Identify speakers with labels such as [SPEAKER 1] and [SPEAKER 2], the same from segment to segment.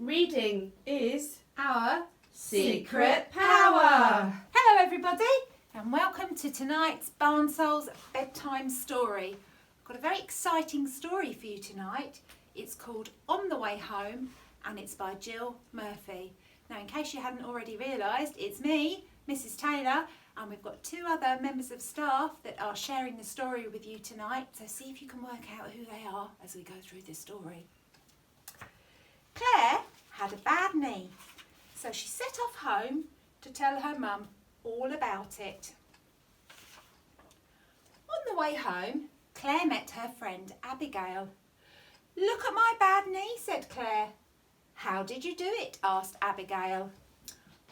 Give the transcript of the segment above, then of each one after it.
[SPEAKER 1] Reading is
[SPEAKER 2] our
[SPEAKER 1] secret power.
[SPEAKER 2] Hello everybody and welcome to tonight's Barnsole's bedtime story. I've got a very exciting story for you tonight. It's called On the Way Home and it's by Jill Murphy. Now in case you hadn't already realised, it's me, Mrs Taylor, and we've got two other members of staff that are sharing the story with you tonight, so see if you can work out who they are as we go through this story. Claire had a bad knee, so she set off home to tell her mum all about it. On the way home, Claire met her friend Abigail. "Look at my bad knee," said Claire. "How did you do it?" asked Abigail.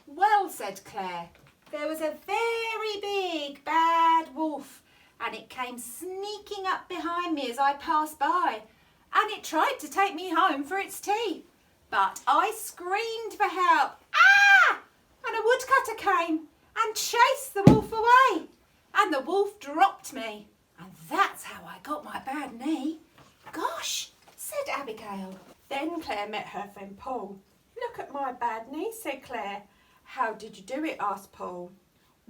[SPEAKER 2] "Well," said Claire, "there was a very big bad wolf and it came sneaking up behind me as I passed by and it tried to take me home for its tea. But I screamed for help, ah! And a woodcutter came and chased the wolf away. And the wolf dropped me. And that's how I got my bad knee." "Gosh," said Abigail.
[SPEAKER 1] Then Claire met her friend Paul. "Look at my bad knee," said Claire. "How did you do it?" asked Paul.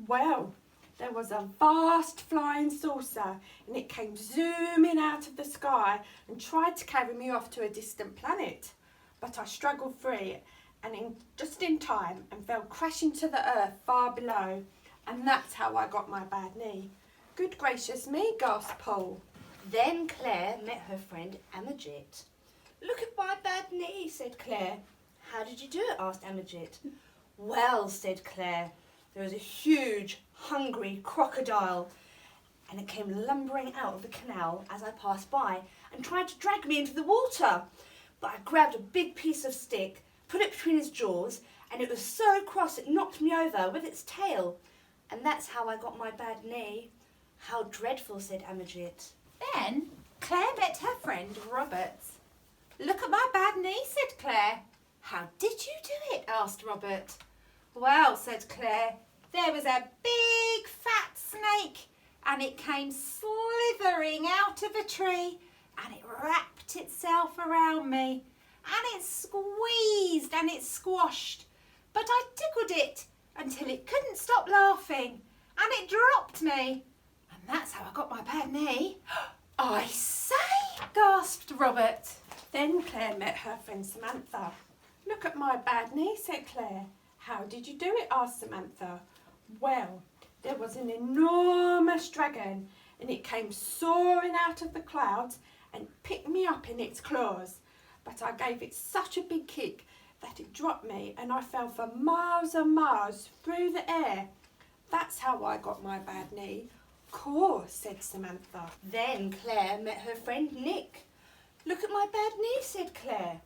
[SPEAKER 1] "Well, there was a vast flying saucer and it came zooming out of the sky and tried to carry me off to a distant planet. But I struggled free and just in time and fell crashing to the earth far below. And that's how I got my bad knee." "Good gracious me," gasped Paul.
[SPEAKER 3] Then Claire met her friend Amajit. "Look at my bad knee," said Claire. "How did you do it?" asked Amajit. "Well," said Claire, "there was a huge, hungry crocodile and it came lumbering out of the canal as I passed by and tried to drag me into the water. But I grabbed a big piece of stick, put it between his jaws, and it was so cross it knocked me over with its tail. And that's how I got my bad knee." "How dreadful," said Amajit.
[SPEAKER 2] Then Claire met her friend Robert. "Look at my bad knee," said Claire. "How did you do it?" asked Robert. "Well," said Claire, "there was a big fat snake and it came slithering out of a tree and it wrapped itself around me and it squeezed and it squashed, but I tickled it until it couldn't stop laughing and it dropped me. And that's how I got my bad knee." "I say," gasped Robert.
[SPEAKER 1] Then Claire met her friend Samantha. "Look at my bad knee," said Claire. "How did you do it?" asked Samantha. "Well, there was an enormous dragon and it came soaring out of the clouds and picked me up in its claws. But I gave it such a big kick that it dropped me and I fell for miles and miles through the air. That's how I got my bad knee." "Cool," said Samantha.
[SPEAKER 3] Then Claire met her friend Nick. "Look at my bad knee," said Claire.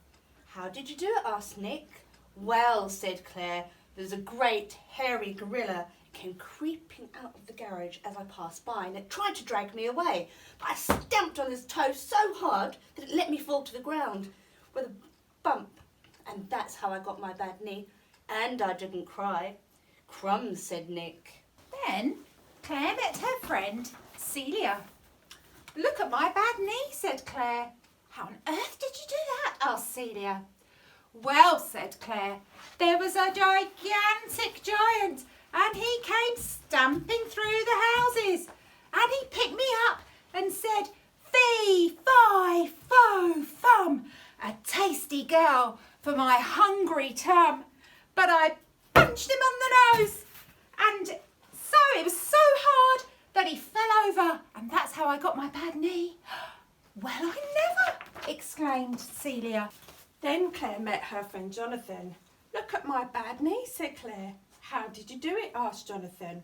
[SPEAKER 3] "How did you do it?" asked Nick. "Well," said Claire, "there was a great hairy gorilla. It came creeping out of the garage as I passed by and it tried to drag me away. But I stamped on his toe so hard that it let me fall to the ground with a bump. And that's how I got my bad knee. And I didn't cry." "Crumbs," said Nick.
[SPEAKER 2] Then Claire met her friend Celia. "Look at my bad knee," said Claire. "How on earth did you do that?" asked Celia. "Well," said Claire, "there was a gigantic giant and he came stamping through the houses and he picked me up and said, 'Fee, fi, fo, fum, a tasty girl for my hungry tum.' But I punched him on the nose and so it was so hard that he fell over and that's how I got my bad knee." "Well, I never!" exclaimed Celia.
[SPEAKER 1] Then Claire met her friend Jonathan. "Look at my bad knee," said Claire. "How did you do it?" asked Jonathan.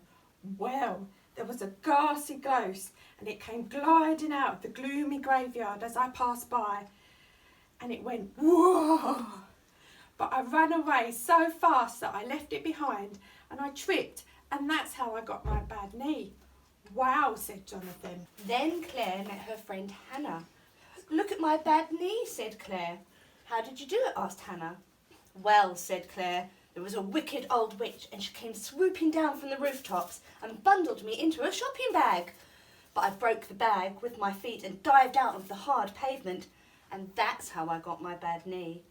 [SPEAKER 1] "Well, there was a ghastly ghost and it came gliding out of the gloomy graveyard as I passed by and it went whoa. But I ran away so fast that I left it behind and I tripped and that's how I got my bad knee." "Wow," said Jonathan.
[SPEAKER 3] Then Claire met her friend Hannah. "Look at my bad knee," said Claire. "How did you do it?" asked Hannah. "Well," said Claire, "there was a wicked old witch and she came swooping down from the rooftops and bundled me into a shopping bag. But I broke the bag with my feet and dived out of the hard pavement and that's how I got my bad knee."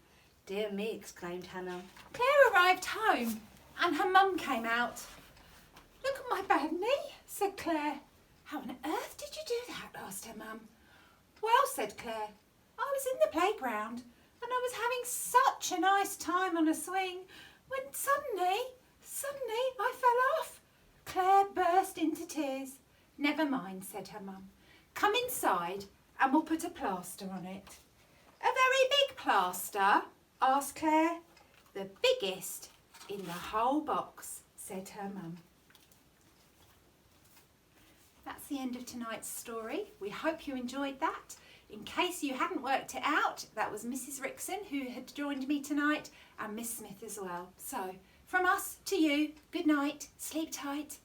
[SPEAKER 3] Dear me, exclaimed Hannah.
[SPEAKER 2] Claire arrived home and her mum came out. Look at my bad knee, said Claire. How on earth did you do that? Asked her mum. Well, said Claire, I was in the playground and I was having such a nice time on a swing when suddenly I fell off. Claire burst into tears. Never mind, said her mum. Come inside and we'll put a plaster on it. A very big plaster? Asked Claire. The biggest in the whole box, said her mum. That's the end of tonight's story. We hope you enjoyed that. In case you hadn't worked it out, that was Mrs. Rickson who had joined me tonight and Miss Smith as well. So, from us to you, good night, sleep tight.